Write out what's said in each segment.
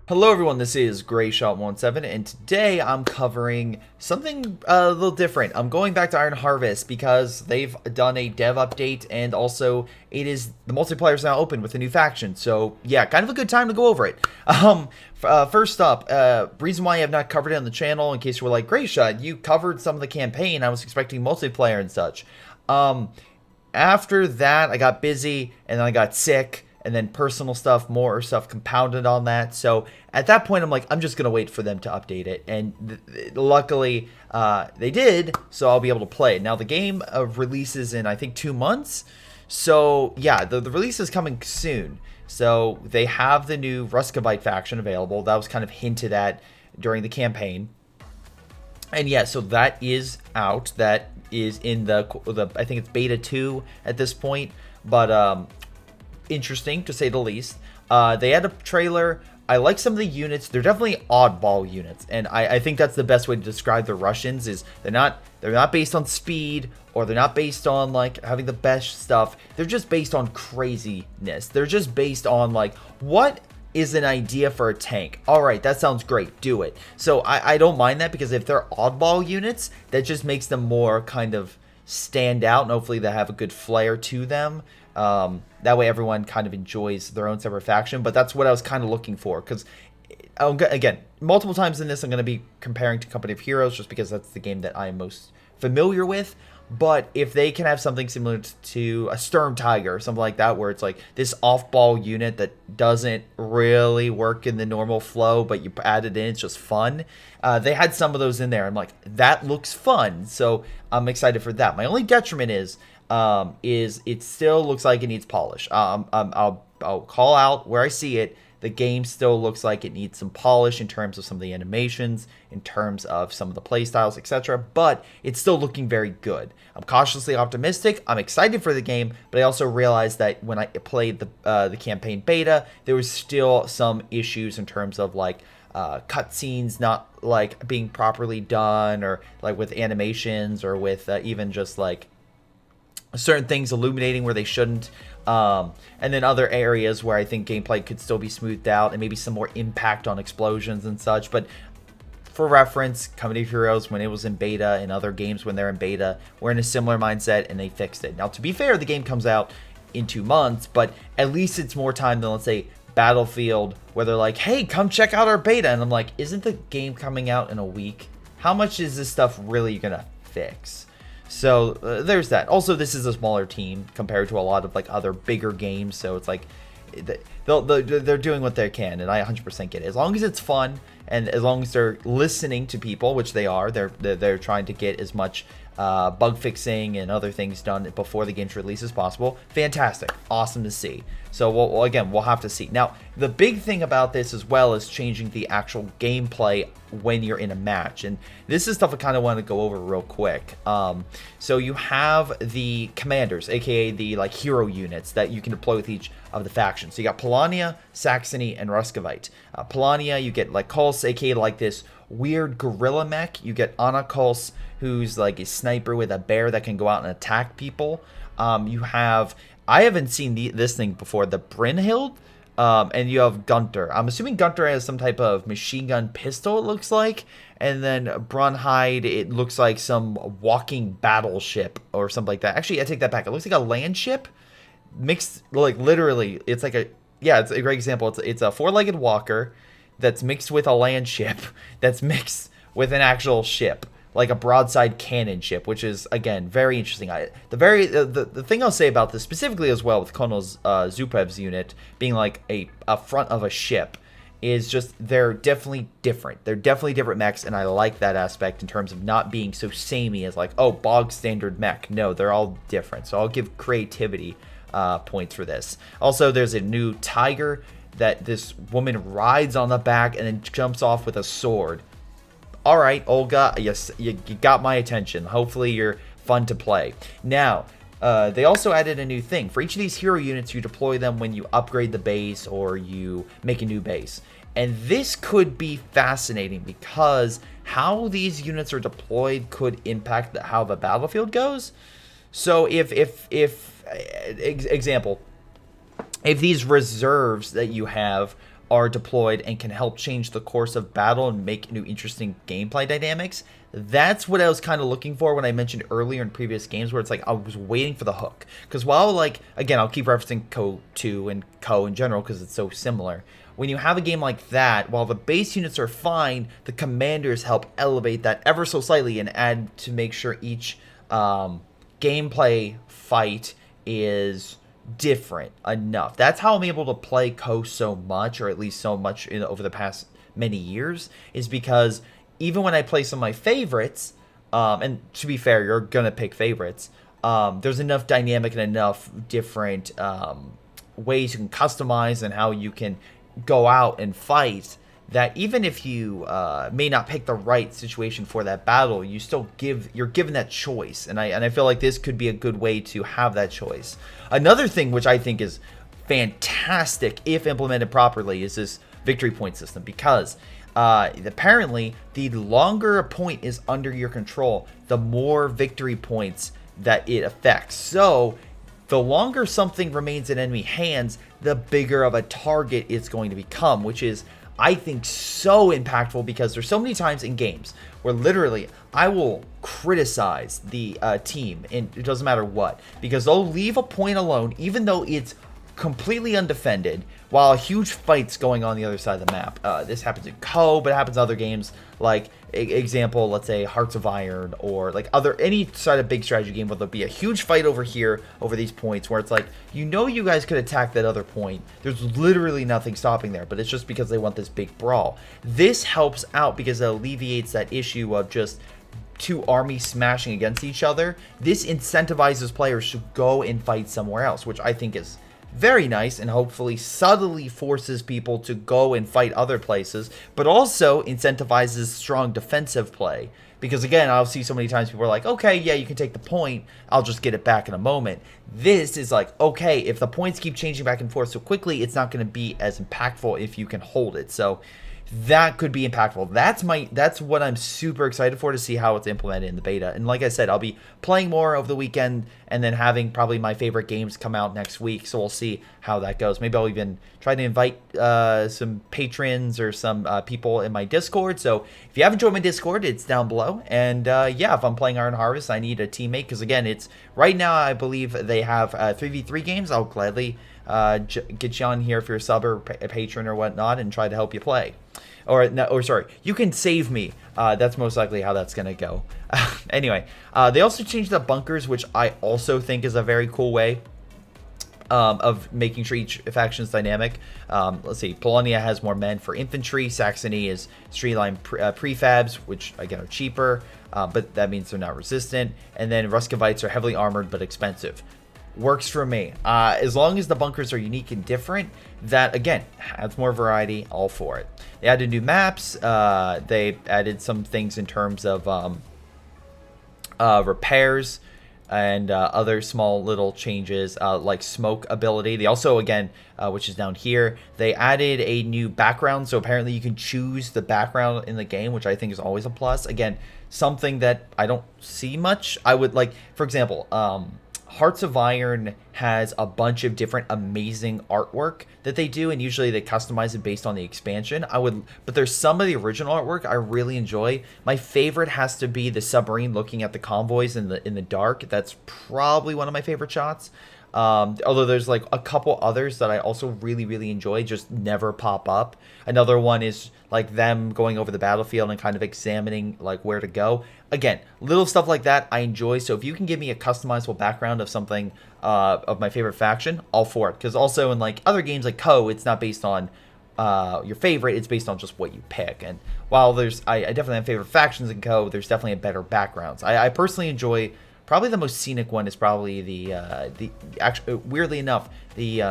Hello everyone, this is Greyshot17, and today I'm covering something a little different. I'm going back to Iron Harvest because they've done a dev update, and also the multiplayer is now open with a new faction. So yeah, kind of a good time to go over it. First up, reason why I have not covered it on the channel, in case you were like, Greyshot, you covered some of the campaign, I was expecting multiplayer and such. After that, I got busy, and then I got sick, and then personal stuff, more stuff compounded on that. So at that point, I'm like, I'm just going to wait for them to update it. And luckily, they did, so I'll be able to play it. Now, the game releases in, I think, 2 months. So, yeah, the release is coming soon. So they have the new Rusviets faction available. That was kind of hinted at during the campaign. And yeah, so that is out. That is in the I think it's beta 2 at this point. But interesting to say the least. They had a trailer. I like some of the units. They're definitely oddball units, and I think that's the best way to describe the Russians. Is they're not based on speed, or they're not based on like having the best stuff. They're just based on craziness. They're just based on like, what is an idea for a tank? All right, that sounds great, do it. So I don't mind that, because if they're oddball units, that just makes them more kind of stand out, and hopefully they have a good flair to them. That way everyone kind of enjoys their own separate faction. But that's what I was kind of looking for, because again, multiple times in this I'm going to be comparing to Company of Heroes, just because that's the game that I'm most familiar with. But if they can have something similar to a Sturm Tiger or something like that, where it's like this off-ball unit that doesn't really work in the normal flow, but you add it in, it's just fun. They had some of those in there. I'm like, that looks fun, so I'm excited for that. My only detriment is it still looks like it needs polish. I'll call out where I see it. The game still looks like it needs some polish in terms of some of the animations, in terms of some of the playstyles, etc. But it's still looking very good. I'm cautiously optimistic. I'm excited for the game, but I also realized that when I played the campaign beta, there was still some issues in terms of like cutscenes not like being properly done, or like with animations, or with even just like certain things illuminating where they shouldn't, and then other areas where I think gameplay could still be smoothed out, and maybe some more impact on explosions and such. But for reference, Company of Heroes, when it was in beta, and other games when they're in beta, were in a similar mindset, and they fixed it. Now, to be fair, the game comes out in 2 months, but at least it's more time than, let's say, Battlefield, where they're like, hey, come check out our beta, and I'm like, isn't the game coming out in a week? How much is this stuff really gonna fix? So there's that. Also, this is a smaller team compared to a lot of like other bigger games, so it's like they're doing what they can, and I 100% get it. As long as it's fun, and as long as they're listening to people, which they are, they're trying to get as much bug fixing and other things done before the game's release as possible. Fantastic, awesome to see. So we'll have to see. Now, the big thing about this as well is changing the actual gameplay when you're in a match, and this is stuff I kind of want to go over real quick. So you have the commanders, aka the like hero units that you can deploy with each of the factions. So you got Polania, Saxony, and Rusviets. Polania, you get like Kuls, aka like this weird gorilla mech. You get Anna Kuls, who's like a sniper with a bear that can go out and attack people. You have, I haven't seen this thing before, the Brynhild, and you have Gunter. I'm assuming Gunter has some type of machine gun pistol, it looks like. And then Brunhide, it looks like some walking battleship or something like that. Actually, I take that back. It looks like a land ship mixed, like literally, it's like a, yeah, it's a great example. It's a four-legged walker that's mixed with a land ship that's mixed with an actual ship, like a broadside cannon ship, which is, again, very interesting. The thing I'll say about this specifically as well, with Colonel Zupev's unit being like a front of a ship, is just they're definitely different. They're definitely different mechs, and I like that aspect in terms of not being so samey as like, oh, bog standard mech. No, they're all different. So I'll give creativity points for this. Also, there's a new tiger that this woman rides on the back and then jumps off with a sword. All right, Olga, yes, you got my attention. Hopefully you're fun to play. Now, they also added a new thing. For each of these hero units, you deploy them when you upgrade the base or you make a new base. And this could be fascinating, because how these units are deployed could impact how the battlefield goes. So example, if these reserves that you have are deployed and can help change the course of battle and make new interesting gameplay dynamics. That's what I was kind of looking for when I mentioned earlier in previous games, where it's like I was waiting for the hook. Because while, like, again, I'll keep referencing Co 2 and Co in general because it's so similar. When you have a game like that, while the base units are fine, the commanders help elevate that ever so slightly and add to make sure each gameplay fight is different enough. That's how I'm able to play Co so much, or at least so much over the past many years, is because even when I play some of my favorites, and to be fair, you're gonna pick favorites, there's enough dynamic and enough different ways you can customize and how you can go out and fight, that even if you may not pick the right situation for that battle, you're given that choice, and I feel like this could be a good way to have that choice. Another thing which I think is fantastic if implemented properly is this victory point system, because apparently the longer a point is under your control, the more victory points that it affects. So the longer something remains in enemy hands, the bigger of a target it's going to become, which is, I think, so impactful, because there's so many times in games where literally I will criticize the team, and it doesn't matter what, because they'll leave a point alone even though it's completely undefended while a huge fight's going on the other side of the map. This happens in Co, but it happens in other games, like example, let's say Hearts of Iron, or like any side of big strategy game where there'll be a huge fight over here over these points where it's like, you guys could attack that other point, there's literally nothing stopping there, but it's just because they want this big brawl. This helps out because it alleviates that issue of just two armies smashing against each other. This incentivizes players to go and fight somewhere else, which I think is very nice, and hopefully subtly forces people to go and fight other places, but also incentivizes strong defensive play. Because again, I'll see so many times people are like, okay, yeah, you can take the point, I'll just get it back in a moment. This is like, okay, if the points keep changing back and forth so quickly, it's not going to be as impactful if you can hold it. So that could be impactful. That's what I'm super excited for, to see how it's implemented in the beta. And like I said, I'll be playing more over the weekend, and then having probably my favorite games come out next week. So we'll see how that goes. Maybe I'll even try to invite some patrons or some people in my Discord. So if you haven't joined my Discord, it's down below. And yeah, if I'm playing Iron Harvest, I need a teammate, because again, it's right now I believe they have 3v3 games. I'll gladly get you on here if you're a sub or a patron or whatnot, and try to help you play. Or sorry, you can save me. That's most likely how that's gonna go. Anyway, they also changed the bunkers, which I also think is a very cool way of making sure each faction is dynamic. Let's see, Polonia has more men for infantry. Saxony is streamlined prefabs, which again are cheaper, but that means they're not resistant. And then Rusviets are heavily armored but expensive. Works for me. As long as the bunkers are unique and different, that again adds more variety. All for it. They added new maps. They added some things in terms of repairs and other small little changes, like smoke ability. They also, again, which is down here, they added a new background. So apparently you can choose the background in the game, which I think is always a plus. Again, something that I don't see much. I would like, for example, Hearts of Iron has a bunch of different amazing artwork that they do, and usually they customize it based on the expansion. But there's some of the original artwork I really enjoy. My favorite has to be the submarine looking at the convoys in the dark. That's probably one of my favorite shots. Although there's like a couple others that I also really enjoy, just never pop up. Another one is like them going over the battlefield and kind of examining like where to go. Again, little stuff like that I enjoy. So if you can give me a customizable background of something of my favorite faction, all for it. Because also in like other games like Co, it's not based on your favorite, it's based on just what you pick. And while I definitely have favorite factions in Co, there's definitely a better backgrounds. I personally enjoy. Probably the most scenic one is probably the actually, weirdly enough, the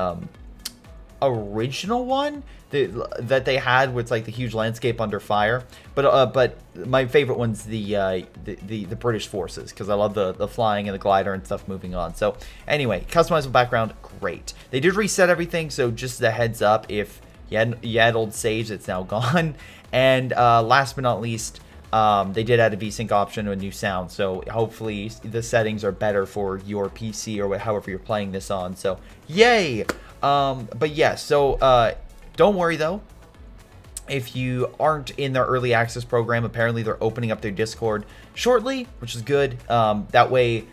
original one that they had with like the huge landscape under fire. But my favorite one's the British forces, because I love the flying and the glider and stuff moving on. So anyway, customizable background, great. They did reset everything, so just a heads up, if you had old saves, it's now gone. And last but not least, they did add a VSync option and a new sound, so hopefully the settings are better for your PC or however you're playing this on. So yay! But yeah, so Don't worry though. If you aren't in their early access program, apparently they're opening up their Discord shortly, which is good. That way,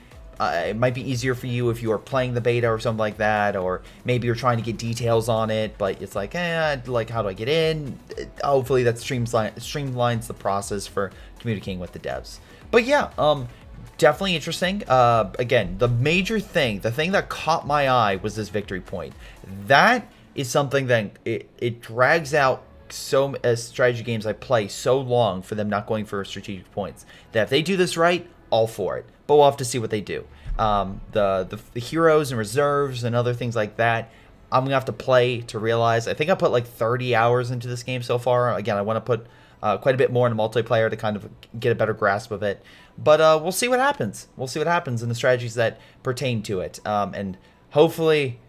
it might be easier for you if you are playing the beta or something like that, or maybe you're trying to get details on it, but it's like, like, how do I get in? Hopefully that streamlines the process for communicating with the devs. But yeah, definitely interesting. Again, the major thing, the thing that caught my eye was this victory point. That is something that it drags out so as strategy games I play so long for them not going for strategic points, that if they do this right, all for it. But we'll have to see what they do. The heroes and reserves and other things like that, I'm gonna have to play to realize. I think I put like 30 hours into this game so far. Again, I want to put quite a bit more in multiplayer to kind of get a better grasp of it. But we'll see what happens. We'll see what happens in the strategies that pertain to it. And hopefully,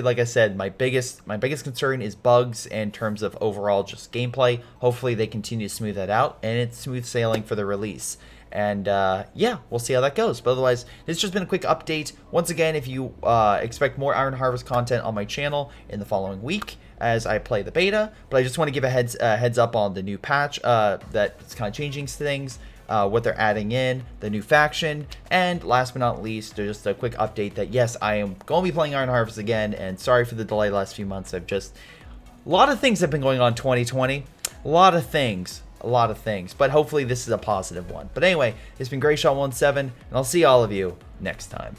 like I said, my biggest concern is bugs in terms of overall just gameplay. Hopefully they continue to smooth that out, and it's smooth sailing for the release. And yeah, we'll see how that goes. But otherwise, this has just been a quick update. Once again, if you expect more Iron Harvest content on my channel in the following week as I play the beta, but I just want to give a heads up on the new patch that's kind of changing things. What they're adding in, the new faction, and last but not least, just a quick update that yes, I am going to be playing Iron Harvest again, and sorry for the delay the last few months. A lot of things have been going on in 2020, a lot of things, but hopefully this is a positive one. But anyway, it's been Greyshot17, and I'll see all of you next time.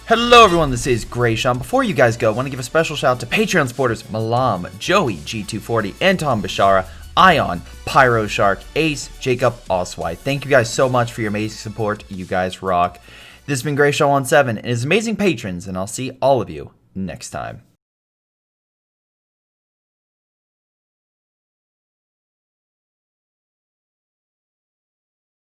Hello everyone, this is Greyshot. Before you guys go, I want to give a special shout out to Patreon supporters Milam, Joey, G240, Anton, Bishara, Ion, PyroShark, Ace, Jakub, Ocwieja. Thank you guys so much for your amazing support. You guys rock. This has been Greyshot17 and his amazing patrons, and I'll see all of you next time.